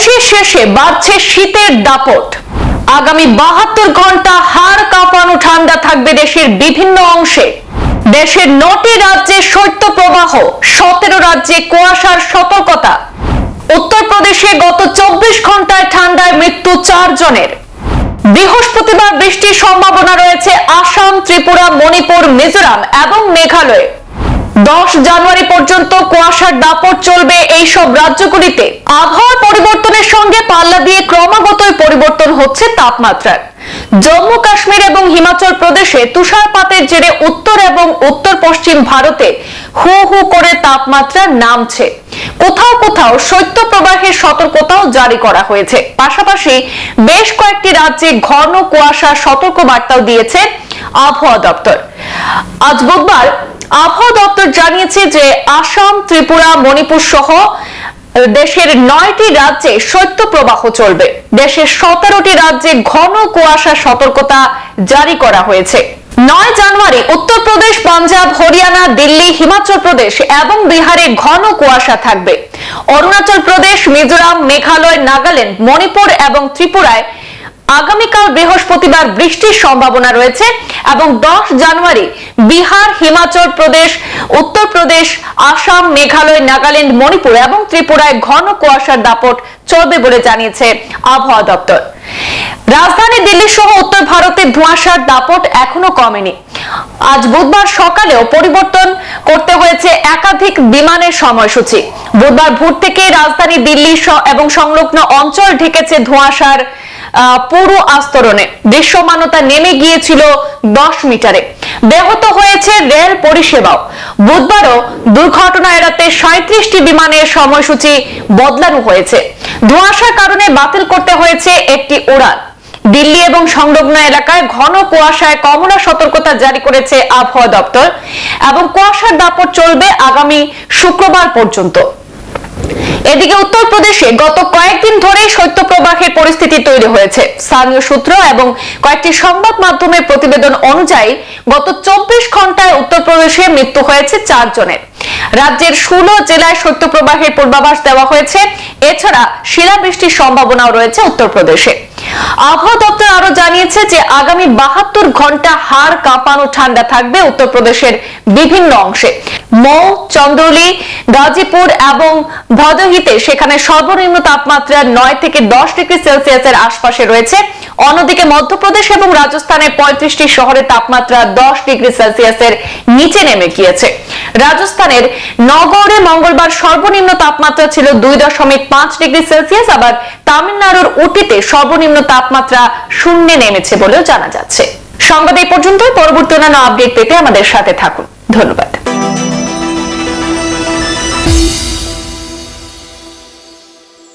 দেশের শেষে বাড়ছে শীতের দাপট। আগামী 72 ঘন্টা হাড় কাঁপানো ঠান্ডা থাকবে দেশের বিভিন্ন অংশে। দেশের 9টি রাজ্যে শৈত্যপ্রবাহ, 17 রাজ্যে কুয়াশার সতর্কতা। উত্তরপ্রদেশে গত 24 ঘন্টায় ঠান্ডায় মৃত্যু 4 জনের। বৃহস্পতিবার বৃষ্টির সম্ভাবনা রয়েছে আসাম, ত্রিপুরা, মণিপুর, মিজোরাম এবং মেঘালয়ে। 10 জানুয়ারি পর্যন্ত কুয়াশার দাপট চলবে এই সব রাজ্যগুলিতে। আবহাওয়া পরিবর্তনের সঙ্গে পাল্লা দিয়ে ক্রমাগতই পরিবর্তন হচ্ছে তাপমাত্রার। জম্মু কাশ্মীর এবং হিমাচল প্রদেশে তুষারপাতের জেরে উত্তর এবং উত্তর পশ্চিম ভারতে হু হু করে তাপমাত্রা নামছে। কোথাও কোথাও শৈত্যপ্রবাহের সতর্কতাও জারি করা হয়েছে। পাশাপাশি বেশ কয়েকটি রাজ্যে ঘন কুয়াশার সতর্কবার্তাও দিয়েছে আবহাওয়া দপ্তর। আজ বুধবার আবহাওয়া দপ্তর জানিয়েছে যে আসাম, ত্রিপুরা, মণিপুর সহ দেশের 9টি রাজ্যে শৈত্যপ্রবাহ চলবে। দেশের 17টি রাজ্যে ঘন কুয়াশার সতর্কতা জারি করা হয়েছে। 9 জানুয়ারি উত্তরপ্রদেশ, পাঞ্জাব, হরিয়ানা, দিল্লি, হিমাচল প্রদেশ এবং বিহারে ঘন কুয়াশা থাকবে। অরুণাচল প্রদেশ, মিজোরাম, মেঘালয়, নাগাল্যান্ড, মণিপুর এবং ত্রিপুরায় আগামীকাল বৃহস্পতিবার বৃষ্টির সম্ভাবনা রয়েছে এবং 10 জানুয়ারি বিহার, হিমাচল প্রদেশ, উত্তরপ্রদেশ, আসাম, মেঘালয়, নাগাল্যান্ড, মণিপুর এবং ত্রিপুরায় ঘন কুয়াশার দাপট চলবে বলে জানিয়েছে আবহাওয়া দপ্তর। রাজধানী দিল্লি সহ উত্তর ভারতে ধোঁয়াশার দাপট এখনো কমেনি। আজ বুধবার সকালেও পরিবর্তন করতে হয়েছে একাধিক বিমানের সময়সূচি। বুধবার ভোর থেকে রাজধানী দিল্লি এবং সংলগ্ন অঞ্চল ঢেকেছে ধোঁয়াশার পুরো আস্তরণে। দৃশ্যমানতা নেমে গিয়েছিল 10 মিটারে। ব্যাহত হয়েছে রেল পরিষেবাও। বুধবারও দুর্ঘটনা এড়াতে 37টি বিমানের সময়সূচি বদলানো হয়েছে। ধোঁয়াশার কারণে বাতিল করতে হয়েছে একটি উড়ান। দিল্লি এবং সংলগ্ন এলাকায় ঘন কুয়াশায় কমলা সতর্কতা জারি করেছে আবহাওয়া দপ্তর এবং কুয়াশার দাপট চলবে আগামী শুক্রবার পর্যন্ত। এদিকে উত্তরপ্রদেশে গত কয়েকদিন ধরে শৈত্যপ্রবাহের পরিস্থিতি তৈরি হয়েছে। স্থানীয় সূত্র এবং কয়েকটি সংবাদ মাধ্যমের প্রতিবেদন অনুযায়ী গত 24 ঘন্টায় উত্তরপ্রদেশে মৃত্যু হয়েছে 4 জনের। রাজ্যের 16 জেলায় শৈত্যপ্রবাহের পূর্বাভাস দেওয়া হয়েছে। এছাড়া শিলাবৃষ্টির সম্ভাবনাও রয়েছে উত্তরপ্রদেশে। আবহাওয়া দপ্তর আরো জানিয়েছে যে আগামী 72 ঘন্টা হাড় কাঁপানো ঠান্ডা থাকবে উত্তরপ্রদেশের বিভিন্ন অংশে। মৌ, চন্দ্রলি, গাজীপুর এবং ভদোহিতে সেখানে সর্বনিম্ন তাপমাত্রা 9 থেকে 10 ডিগ্রি সেলসিয়াসের আশপাশে রয়েছে। অন্যদিকে মধ্যপ্রদেশ এবং রাজস্থানের 35টি শহরে তাপমাত্রা 10 ডিগ্রি সেলসিয়াসের নিচে নেমে গিয়েছে। রাজস্থানের নগরে মঙ্গলবার সর্বনিম্ন তাপমাত্রা ছিল 2.5 ডিগ্রি সেলসিয়াস। আবার তামিলনাড়ুর উটিতে সর্বনিম্ন তাপমাত্রা 0 নেমেছে বলেও জানা যাচ্ছে। সংবাদ এই পর্যন্তই। পরবর্তী অন্যান্য আপডেট পেতে আমাদের সাথে থাকুন। ধন্যবাদ।